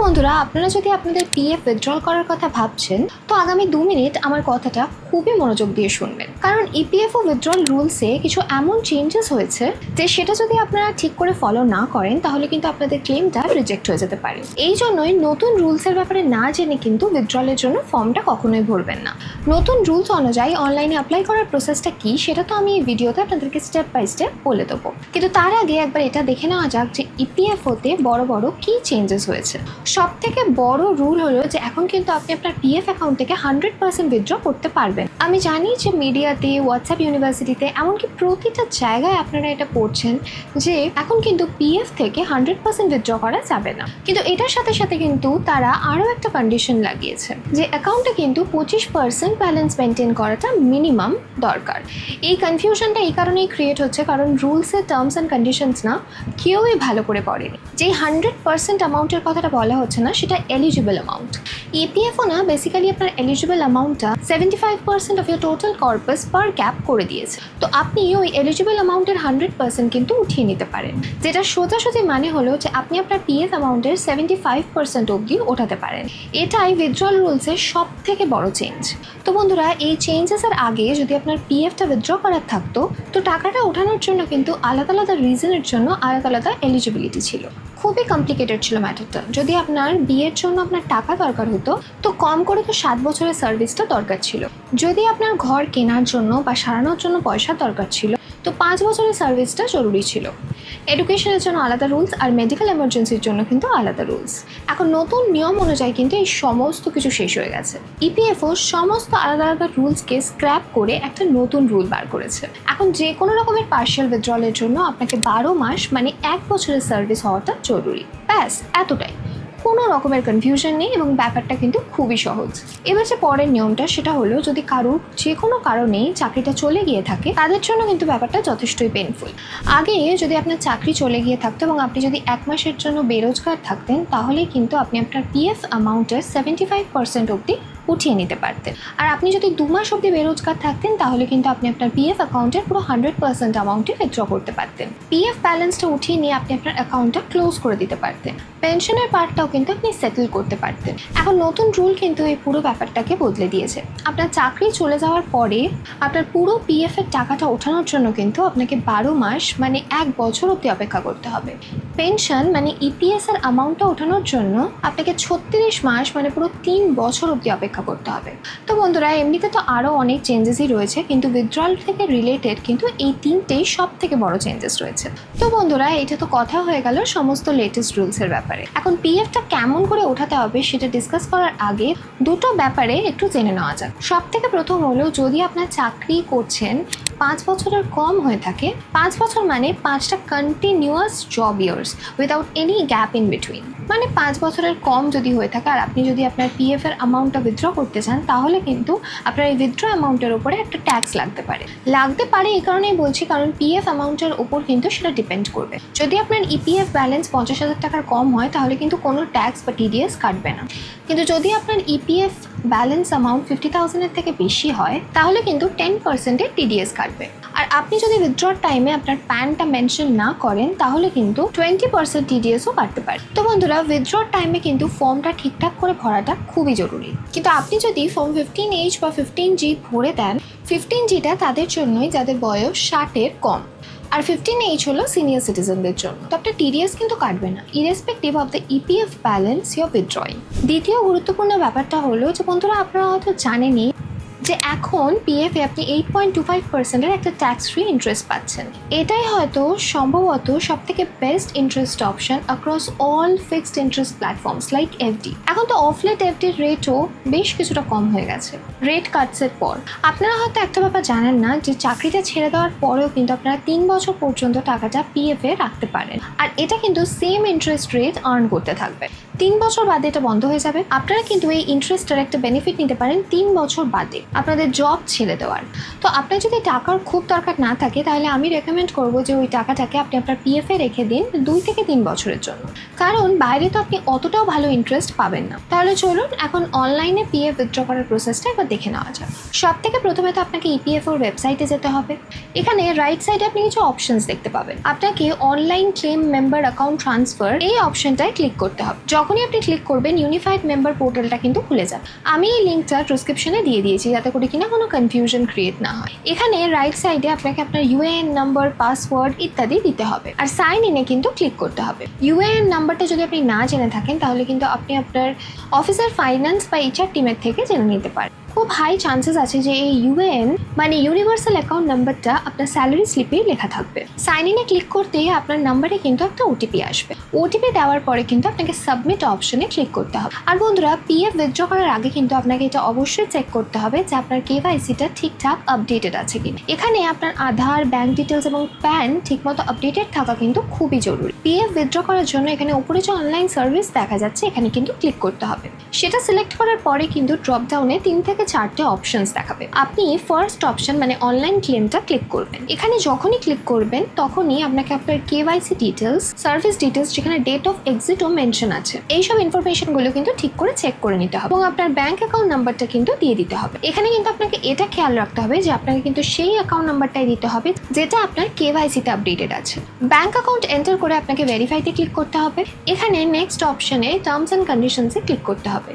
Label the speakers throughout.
Speaker 1: বন্ধুরা, আপনারা যদি আপনাদের পিএফ উইথড্রল করার কথা ভাবছেন তো আগামী 2 মিনিট আমার কথাটা খুবই মনোযোগ দিয়ে শুনবেন, কারণ ইপিএফও উইথড্রল রুলসে কিছু এমন চেঞ্জেস হয়েছে যে সেটা যদি আপনারা ঠিক করে ফলো না করেন তাহলে কিন্তু আপনাদের ক্লেমটা রিজেক্ট হয়ে যেতে পারে। এই জন্যই নতুন রুলসের ব্যাপারে না জেনে কিন্তু উইথড্রলের জন্য ফর্মটা কখনোই ভরবেন না। নতুন রুলস অনুযায়ী অনলাইনে অ্যাপ্লাই করার প্রসেসটা কি সেটা তো আমি এই ভিডিওতে আপনাদেরকে স্টেপ বাই স্টেপ বলে দেবো, কিন্তু তার আগে একবার এটা দেখে নেওয়া যাক যে ইপিএফওতে বড় বড় কি চেঞ্জেস হয়েছে। সব থেকে বড় রুল হলো যে এখন কিন্তু আপনি আপনার পিএফ অ্যাকাউন্ট থেকে 100% উইথড্র করতে পারবেন। আমি জানি যে মিডিয়াতে, হোয়াটসঅ্যাপ ইউনিভার্সিটিতে, এমনকি প্রতিটা জায়গায় আপনারা এটা পড়ছেন যে এখন কিন্তু পিএফ থেকে 100% উইথড্র করা যাবে না, কিন্তু এটার সাথে সাথে কিন্তু তারা আরও একটা কন্ডিশন লাগিয়েছে যে অ্যাকাউন্টে কিন্তু 25% ব্যালেন্স মেনটেন করাটা মিনিমাম দরকার। এই কনফিউশনটা এই কারণেই ক্রিয়েট হচ্ছে কারণ রুলসের টার্মস অ্যান্ড কন্ডিশনস না কেউই ভালো করে পড়েনি। যেই 100% অ্যামাউন্টের কথাটা বলা হচ্ছে না সেটা এলিজিবল অ্যামাউন্ট। ইপিএফও না বেসিক্যালি আপনার এলিজিবল অ্যামাউন্টটা 75% of year total corpus per cap করে দিয়েছে। তো আপনি ওই এলিজিবল অ্যামাউন্টের 100% কিন্তু উঠিয়ে নিতে পারেন, যেটা সোজাসুজি মানে হলো যে আপনি আপনার পিএফ অ্যামাউন্টের 75% অবধি ওঠাতে পারেন। এটাই উইথড্রল রুলসের সব থেকে বড় চেঞ্জ। তো বন্ধুরা, এই চেঞ্জেসের আগে যদি আপনার পিএফটা উইথড্র করার থাকতো তো টাকাটা ওঠানোর জন্য কিন্তু আলাদা আলাদা রিজনের জন্য আলাদা আলাদা এলিজিবিলিটি ছিল। খুবই কমপ্লিকেটেড ছিল ম্যাটারটা। যদি আপনার বিয়ের জন্য আপনার টাকা দরকার হতো তো কম করে তো 7 বছরের সার্ভিসটা দরকার ছিল। যদি আপনার ঘর কেনার জন্য বা সারানোর জন্য পয়সা দরকার ছিল তো 5 বছরের সার্ভিসটা জরুরি ছিল। এডুকেশনের জন্য আলাদা রুলস আর মেডিকেল এমার্জেন্সির জন্য কিন্তু আলাদা রুলস। এখন নতুন নিয়ম অনুযায়ী কিন্তু এই সমস্ত কিছু শেষ হয়ে গেছে। ইপিএফও সমস্ত আলাদা আলাদা রুলসকে স্ক্র্যাপ করে একটা নতুন রুল বার করেছে। এখন যে কোনো রকমের পার্শিয়াল উইথড্রলের জন্য আপনাকে 12 মাস মানে 1 বছরের সার্ভিস হওয়াটা জরুরি। ব্যাস এতটাই, কোনো রকমের কনফিউশন নেই এবং ব্যাপারটা কিন্তু খুবই সহজ। এবার যে পরের নিয়মটা সেটা হলো যদি কারোর যে কোনো কারণেই চাকরিটা চলে গিয়ে থাকে তাদের জন্য কিন্তু ব্যাপারটা যথেষ্টই পেইনফুল। আগে যদি আপনার চাকরি চলে গিয়ে থাকতো এবং আপনি যদি 1 মাসের জন্য বেরোজগার থাকতেন তাহলেই কিন্তু আপনি আপনার পিএফ অ্যামাউন্টের 75% অবধি উঠিয়ে নিতে পারতেন। আর আপনি যদি 2 মাস অবধি বেরোজগার থাকতেন তাহলে কিন্তু আপনি আপনার পিএফ অ্যাকাউন্টের পুরো 100% অ্যামাউন্টে উইথড্র করতে পারতেন। পিএফ ব্যালেন্সটা উঠিয়ে নিয়ে আপনি আপনার অ্যাকাউন্টটা ক্লোজ করে দিতে পারতেন। পেনশনের পার্টটাও কিন্তু আপনি সেটেল করতে পারতেন। এখন নতুন রুল কিন্তু এই পুরো ব্যাপারটাকে বদলে দিয়েছে। আপনার চাকরি চলে যাওয়ার পরে আপনার পুরো পিএফ এর টাকাটা ওঠানোর জন্য কিন্তু আপনাকে 12 মাস মানে 1 বছর অবধি অপেক্ষা করতে হবে। পেনশন মানে ইপিএস এর অ্যামাউন্টটা ওঠানোর জন্য আপনাকে 36 মাস মানে পুরো 3 বছর অবধি অপেক্ষা করতে হবে। তো বন্ধুরা, এমনিতে তো আরও অনেক চেঞ্জেসই রয়েছে, কিন্তু উইথড্রল থেকে রিলেটেড কিন্তু এই 3টেই সব থেকে বড় চেঞ্জেস রয়েছে। তো বন্ধুরা, এটা তো কথা হয়ে গেল সমস্ত লেটেস্ট রুলসের ব্যাপারে। এখন পিএফটা কেমন করে ওঠাতে হবে সেটা ডিসকাস করার আগে দুটো ব্যাপারে একটু জেনে নেওয়া যাক। সব থেকে প্রথম হলো, যদি আপনার চাকরি করছেন 5 বছরের কম হয়ে থাকে, 5 বছর মানে 5টা continuous job years without any gap in between, মানে 5 বছরের কম যদি হয়ে থাকে আর আপনি যদি আপনার পিএফ এর অ্যামাউন্টটা উইথড্র করতে চান তাহলে কিন্তু আপনার এই উইথড্র অ্যামাউন্টের উপরে একটা ট্যাক্স লাগতে পারে। এই কারণেই বলছি কারণ পিএফ অ্যামাউন্টের উপর কিন্তু সেটা ডিপেন্ড করবে। যদি আপনার ইপিএফ ব্যালেন্স 50,000 টাকার কম হয় তাহলে কিন্তু কোনো ট্যাক্স বা টিডিএস কাটবে না, কিন্তু যদি আপনার ইপিএফ ব্যালেন্স অ্যামাউন্ট 50,000 এর থেকে বেশি হয় তাহলে কিন্তু 10% টিডিএস কাটবে। আর আপনি যদি উইথড্রর টাইমে আপনার প্যানটা মেনশন না করেন তাহলে কিন্তু 20% টিডিএসও কাটতে পারে। তো বন্ধুরা, উইথড্রর টাইমে কিন্তু ফর্মটা ঠিকঠাক করে ভরাটা খুবই জরুরি। কিন্তু আপনি যদি ফর্ম 15H বা 15G ভরে দেন, 15Gটা তাদের জন্যই যাদের বয়স 60 এর কম, আর 15H হলো সিনিয়র সিটিজেনদের জন্য। তো আপনার টিডিএস কিন্তু কাটবে না irrespective of the EPF balance you are withdrawing. দ্বিতীয় গুরুত্বপূর্ণ ব্যাপারটা হলো যে বন্ধুরা, আপনারা হয়তো জানেনই যে এখন পিএফে আপনি 8.25%-এর একটা ট্যাক্স ফ্রি ইন্টারেস্ট পাচ্ছেন। এটাই হয়তো সম্ভবত সব থেকে best interest option across all fixed interest platforms like FD. এখন তো অফলেট এফডির রেটও বেশ কিছুটা কম হয়ে গেছে রেট কাটসের পর। আপনারা হয়তো একটা ব্যাপার জানেন না যে চাকরিটা ছেড়ে দেওয়ার পরেও কিন্তু আপনারা 3 বছর পর্যন্ত টাকাটা পিএফে রাখতে পারেন, আর এটা কিন্তু সেম ইন্টারেস্ট রেট আর্ন করতে থাকবে। 3 বছর বাদে এটা বন্ধ হয়ে যাবে। আপনারা কিন্তু এই ইন্টারেস্টের একটা বেনিফিট নিতে পারেন 3 বছর বাদে। আপনাদের জব ছেড়ে দেওয়ার। তো আপনার যদি টাকার খুব দরকার না থাকে তাহলে আমি রেকমেন্ড করব যে ওই টাকাটাকে আপনি আপনার পিএফে রেখে দিন 2 থেকে 3 বছরের জন্য, কারণ বাইরে তো আপনি অতটাও ভালো ইন্টারেস্ট পাবেন না। তাহলে চলুন এখন অনলাইনে পিএফ উইথড্র করার প্রসেসটা একবার দেখে নেওয়া যাক। সব থেকে প্রথমে তো আপনাকে ইপিএফওর ওয়েবসাইটে যেতে হবে। এখানে রাইট সাইডে আপনি কিছু অপশনস দেখতে পাবেন। আপনাকে online claim member account transfer এই অপশনটায় ক্লিক করতে হবে। যখনই আপনি ক্লিক করবেন ইউনিফাইড মেম্বার পোর্টালটা কিন্তু খুলে যাবে। আমি এই লিঙ্কটা ডেসক্রিপশনে দিয়ে দিয়েছি যাতে করে কিনা কোনো কনফিউশন ক্রিয়েট না হয়। এখানে রাইট সাইডে আপনাকে আপনার ইউএএন নাম্বার, পাসওয়ার্ড ইত্যাদি দিতে হবে, আর সাইন ইনে কিন্তু ক্লিক করতে হবে। ইউএএন নাম্বারটা যদি আপনি না জেনে থাকেন তাহলে কিন্তু আপনি আপনার অফিসের ফাইন্যান্স বা এইচআর টিমের থেকে জেনে নিতে পারেন। খুব হাই চান্সেস আছে যে এই ইউএএন মানে ইউনিভার্সাল অ্যাকাউন্ট নাম্বারটা আপনার স্যালারি স্লিপেই লেখা থাকবে। সাইন ইনে ক্লিক করতেই আপনার নাম্বারে কিন্তু একটা ওটিপি আসবে। ওটিপি দেওয়ার পরে কিন্তু আপনাকে সাবমিট অপশনে ক্লিক করতে হবে। আর বন্ধুরা, পিএফ উইথড্র করার আগে কিন্তু আপনাকে এটা অবশ্যই চেক করতে হবে যে আপনার কেওয়াইসিটা ঠিকঠাক আপডেটেড আছে কিনা। এখানে আপনার আধার, ব্যাংক ডিটেলস এবং প্যান ঠিকমতো আপডেটেড থাকা কিন্তু খুবই জরুরি। পিএফ উইথড্র করার জন্য এখানে উপরে যে অনলাইন সার্ভিস দেখা যাচ্ছে এখানে কিন্তু ক্লিক করতে হবে। সেটা সিলেক্ট করার পরে কিন্তু ড্রপ ডাউনে 3 থেকে 4টে অপশনস দেখাবে। আপনি ফার্স্ট অপশন মানে অনলাইন ক্লেমটা ক্লিক করবেন। এখানে যখনই ক্লিক করবেন তখনই আপনাকে আপনার কেওয়াইসি ডিটেলস, সার্ভিস ডিটেলস, যেখানে ডেট অফ এক্সিটও মেনশন আছে, এইসব ইনফরমেশনগুলো কিন্তু ঠিক করে চেক করে নিতে হবে এবং আপনার ব্যাংক অ্যাকাউন্ট নাম্বারটা কিন্তু দিয়ে দিতে হবে। এখানে কিন্তু আপনাকে এটা খেয়াল রাখতে হবে যে আপনাকে কিন্তু সেই অ্যাকাউন্ট নাম্বারটাই দিতে হবে যেটা আপনার কেওয়াইসিতে আপডেটেড আছে। ব্যাংক অ্যাকাউন্ট এন্টার করে আপনাকে ভেরিফাইতে ক্লিক করতে হবে। এখানে নেক্সট অপশনে টার্মস অ্যান্ড কন্ডিশনসে ক্লিক করতে হবে।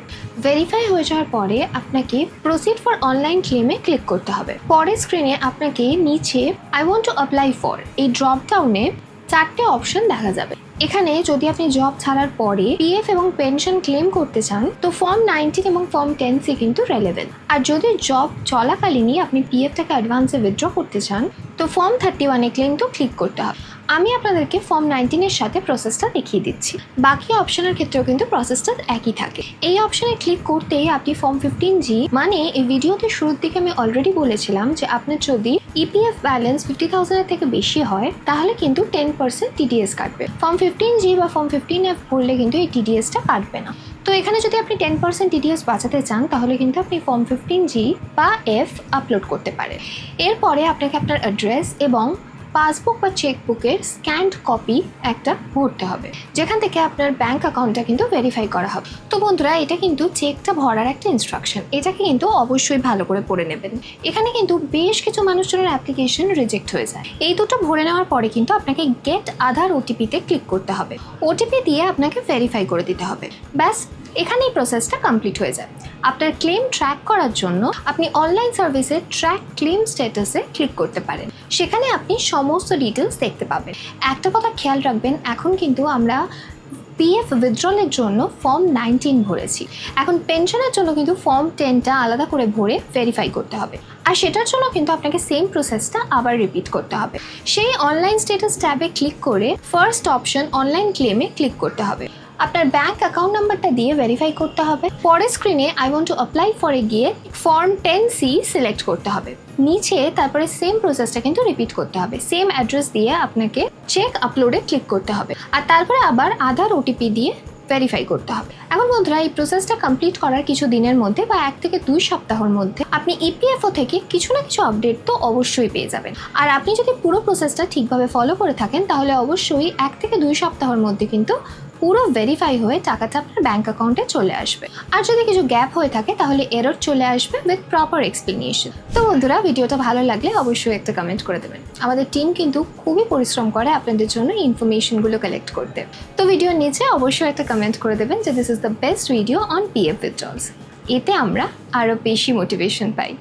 Speaker 1: ভেরিফাই হয়ে যাওয়ার পরে আপনাকে প্রসিড ফর অনলাইন ক্লেমে ক্লিক করতে হবে। পরের স্ক্রিনে আপনাকে নিচে I want to apply for এই ড্রপ ডাউনে 4টে অপশন দেখা যাবে। এখানে যদি আপনি জব ছাড়ার পরে পিএফ এবং পেনশন ক্লেম করতে চান তো ফর্ম 19 এবং ফর্ম 10C কিন্তু রেলেভেন্ট। আর যদি জব চলাকালীনই আপনি পিএফটাকে অ্যাডভান্সে উইথড্র করতে চান তো ফর্ম 31-এ ক্লেম তো ক্লিক করতে হবে। আমি আপনাদেরকে ফর্ম 19-এর সাথে প্রসেসটা দেখিয়ে দিচ্ছি। বাকি অপশনের ক্ষেত্রেও কিন্তু প্রসেসটা একই থাকে। এই অপশনে ক্লিক করতেই আপনি ফর্ম 15G মানে এই ভিডিওতে শুরুর দিকে আমি অলরেডি বলেছিলাম যে আপনার যদি ইপিএফ ব্যালেন্স 50,000-এর থেকে বেশি হয় তাহলে কিন্তু 10% টিডিএস কাটবে। ফর্ম 15G বা ফর্ম 15F ভরলে কিন্তু এই টিডিএসটা কাটবে না। তো এখানে যদি আপনি 10% টিডিএস বাঁচাতে চান তাহলে কিন্তু আপনি ফর্ম 15G বা F আপলোড করতে পারেন। এরপরে আপনাকে আপনার অ্যাড্রেস এবং পাসবুক বা চেকবুকের স্ক্যান্ড কপি একটা ভরতে হবে, যেখান থেকে আপনার ব্যাংক অ্যাকাউন্টটা কিন্তু ভেরিফাই করা হবে। তো বন্ধুরা, এটা কিন্তু চেকটা ভরার একটা ইনস্ট্রাকশন, এটাকে কিন্তু অবশ্যই ভালো করে পড়ে নেবেন। এখানে কিন্তু বেশ কিছু মানুষজনের অ্যাপ্লিকেশন রিজেক্ট হয়ে যায়। এই দুটো ভরে নেওয়ার পরে কিন্তু আপনাকে গেট আধার ওটিপিতে ক্লিক করতে হবে। ওটিপি দিয়ে আপনাকে ভেরিফাই করে দিতে হবে। ব্যাস, এখানেই প্রসেসটা কমপ্লিট হয়ে যায়। আপনার ক্লেম ট্র্যাক করার জন্য আপনি অনলাইন সার্ভিসে ট্র্যাক ক্লেম স্ট্যাটাসে ক্লিক করতে পারেন। সেখানে আপনি সমস্ত ডিটেলস দেখতে পাবেন। একটা কথা খেয়াল রাখবেন, এখন কিন্তু আমরা পিএফ উইথড্রলের জন্য ফর্ম 19 ভরেছি। এখন পেনশনের জন্য কিন্তু ফর্ম 10টা আলাদা করে ভরে ভেরিফাই করতে হবে, আর সেটার জন্য কিন্তু আপনাকে সেম প্রসেসটা আবার রিপিট করতে হবে। সেই অনলাইন স্ট্যাটাস ট্যাবে ক্লিক করে ফার্স্ট অপশন অনলাইন ক্লেমে ক্লিক করতে হবে। আপনার ব্যাংক অ্যাকাউন্ট নাম্বারটা দিয়ে ভেরিফাই করতে হবে। পরের স্ক্রিনে আই ওয়ান্ট টু অ্যাপ্লাই ফরে গিয়ে ফর্ম 10C সিলেক্ট করতে হবে। নিচে তারপরে সেম প্রসেসটা কিন্তু রিপিট করতে হবে। সেম অ্যাড্রেস দিয়ে আপনাকে চেক আপলোডে ক্লিক করতে হবে, আর তারপরে আবার আধার ওটিপি দিয়ে ভেরিফাই করতে হবে। এখন বন্ধুরা, এই প্রসেসটা কমপ্লিট করার কিছু দিনের মধ্যে বা 1 থেকে 2 সপ্তাহের মধ্যে আপনি ইপিএফও থেকে কিছু না কিছু আপডেট তো অবশ্যই পেয়ে যাবেন। আর আপনি যদি পুরো প্রসেসটা ঠিকভাবে ফলো করে থাকেন তাহলে অবশ্যই 1 থেকে 2 সপ্তাহের মধ্যে কিন্তু পুরো ভেরিফাই হয়ে টাকাটা আপনার ব্যাংক অ্যাকাউন্টে চলে আসবে। আর যদি কিছু গ্যাপ হয়ে থাকে তাহলে এরর চলে আসবে উইথ প্রপার এক্সপ্লেনেশন। তো বন্ধুরা, ভিডিওটা ভালো লাগলে অবশ্যই একটা কমেন্ট করে দেবেন। আমাদের টিম কিন্তু খুবই পরিশ্রম করে আপনাদের জন্য এই ইনফরমেশনগুলো কালেক্ট করতে। তো ভিডিওর নিচে অবশ্যই একটা কমেন্ট করে দেবেন যে this is the best video on PF withdrawals. এতে আমরা আরও বেশি মোটিভেশন পাই।